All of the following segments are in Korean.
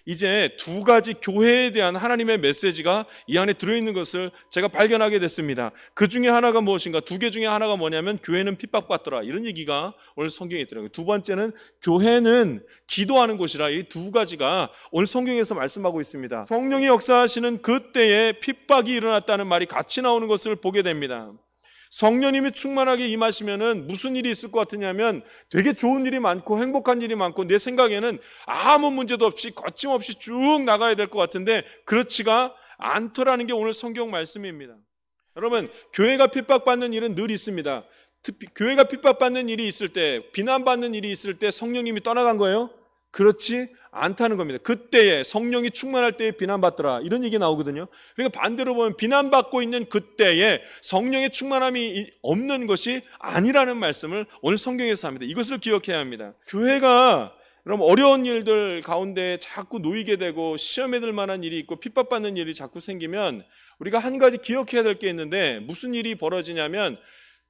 이제 두 가지 교회에 대한 하나님의 메시지가 이 안에 들어있는 것을 제가 발견하게 됐습니다. 그 중에 하나가 무엇인가? 두 개 중에 하나가 뭐냐면 교회는 핍박받더라, 이런 얘기가 오늘 성경에 있더라고요. 두 번째는 교회는 기도하는 곳이라. 이 두 가지가 오늘 성경에서 말씀하고 있습니다. 성령이 역사하시는 그때에 핍박이 일어났다는 말이 같이 나오는 것을 보게 됩니다. 성령님이 충만하게 임하시면은 무슨 일이 있을 것 같으냐면 되게 좋은 일이 많고 행복한 일이 많고 내 생각에는 아무 문제도 없이 거침없이 쭉 나가야 될 것 같은데 그렇지가 않더라는 게 오늘 성경 말씀입니다. 여러분, 교회가 핍박받는 일은 늘 있습니다. 교회가 핍박받는 일이 있을 때, 비난받는 일이 있을 때 성령님이 떠나간 거예요? 그렇지 않다는 겁니다. 그때에 성령이 충만할 때에 비난받더라, 이런 얘기 나오거든요. 그러니까 반대로 보면 비난받고 있는 그때에 성령의 충만함이 없는 것이 아니라는 말씀을 오늘 성경에서 합니다. 이것을 기억해야 합니다. 교회가 그럼 어려운 일들 가운데 자꾸 놓이게 되고 시험에 들 만한 일이 있고 핍박받는 일이 자꾸 생기면 우리가 한 가지 기억해야 될 게 있는데, 무슨 일이 벌어지냐면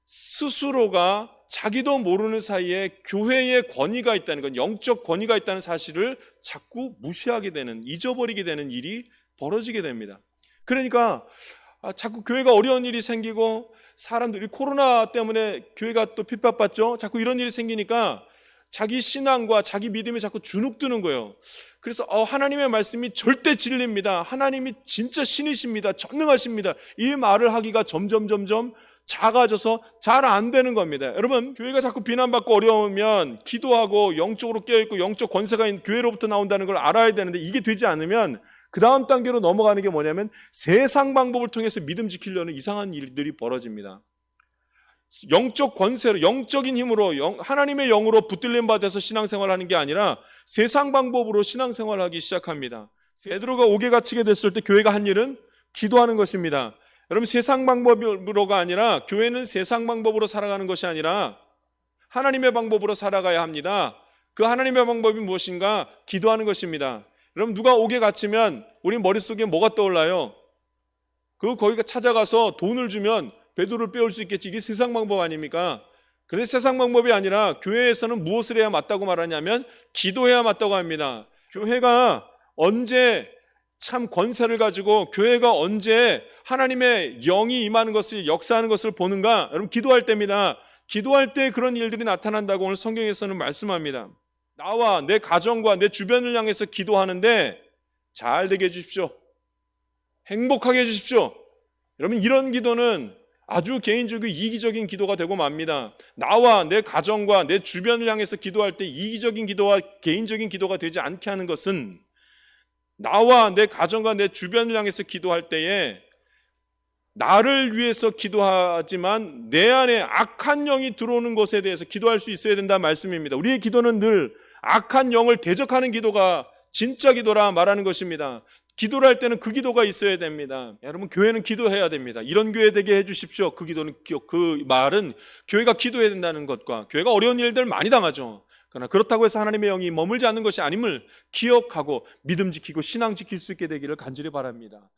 스스로가 자기도 모르는 사이에 교회의 권위가 있다는 건, 영적 권위가 있다는 사실을 자꾸 무시하게 되는, 잊어버리게 되는 일이 벌어지게 됩니다. 그러니까 자꾸 교회가 어려운 일이 생기고, 사람들이 코로나 때문에 교회가 또 핍박받죠. 자꾸 이런 일이 생기니까 자기 신앙과 자기 믿음이 자꾸 주눅드는 거예요. 그래서 하나님의 말씀이 절대 진리입니다, 하나님이 진짜 신이십니다, 전능하십니다, 이 말을 하기가 점점 작아져서 잘 안 되는 겁니다. 여러분, 교회가 자꾸 비난받고 어려우면 기도하고 영적으로 깨어있고 영적 권세가 있는 교회로부터 나온다는 걸 알아야 되는데, 이게 되지 않으면 그 다음 단계로 넘어가는 게 뭐냐면 세상 방법을 통해서 믿음 지키려는 이상한 일들이 벌어집니다. 영적 권세로, 영적인 힘으로, 하나님의 영으로 붙들림 받아서 신앙생활하는 게 아니라 세상 방법으로 신앙생활하기 시작합니다. 베드로가 옥에 갇히게 됐을 때 교회가 한 일은 기도하는 것입니다. 여러분, 세상 방법으로가 아니라, 교회는 세상 방법으로 살아가는 것이 아니라 하나님의 방법으로 살아가야 합니다. 그 하나님의 방법이 무엇인가? 기도하는 것입니다. 여러분, 누가 옥에 갇히면 우리 머릿속에 뭐가 떠올라요? 거기가 찾아가서 돈을 주면 베드로를 빼올 수 있겠지, 이게 세상 방법 아닙니까? 그런데 세상 방법이 아니라 교회에서는 무엇을 해야 맞다고 말하냐면 기도해야 맞다고 합니다. 교회가 언제 참 권세를 가지고, 교회가 언제 하나님의 영이 임하는 것을, 역사하는 것을 보는가? 여러분, 기도할 때입니다. 기도할 때 그런 일들이 나타난다고 오늘 성경에서는 말씀합니다. 나와 내 가정과 내 주변을 향해서 기도하는데 잘 되게 해주십시오, 행복하게 해주십시오. 여러분, 이런 기도는 아주 개인적이고 이기적인 기도가 되고 맙니다. 나와 내 가정과 내 주변을 향해서 기도할 때 이기적인 기도와 개인적인 기도가 되지 않게 하는 것은, 나와 내 가정과 내 주변을 향해서 기도할 때에 나를 위해서 기도하지만 내 안에 악한 영이 들어오는 것에 대해서 기도할 수 있어야 된다는 말씀입니다. 우리의 기도는 늘 악한 영을 대적하는 기도가 진짜 기도라 말하는 것입니다. 기도를 할 때는 그 기도가 있어야 됩니다. 여러분, 교회는 기도해야 됩니다. 이런 교회 되게 해주십시오. 그 기도는, 그 말은 교회가 기도해야 된다는 것과, 교회가 어려운 일들 많이 당하죠. 그러나 그렇다고 해서 하나님의 영이 머물지 않는 것이 아님을 기억하고 믿음 지키고 신앙 지킬 수 있게 되기를 간절히 바랍니다.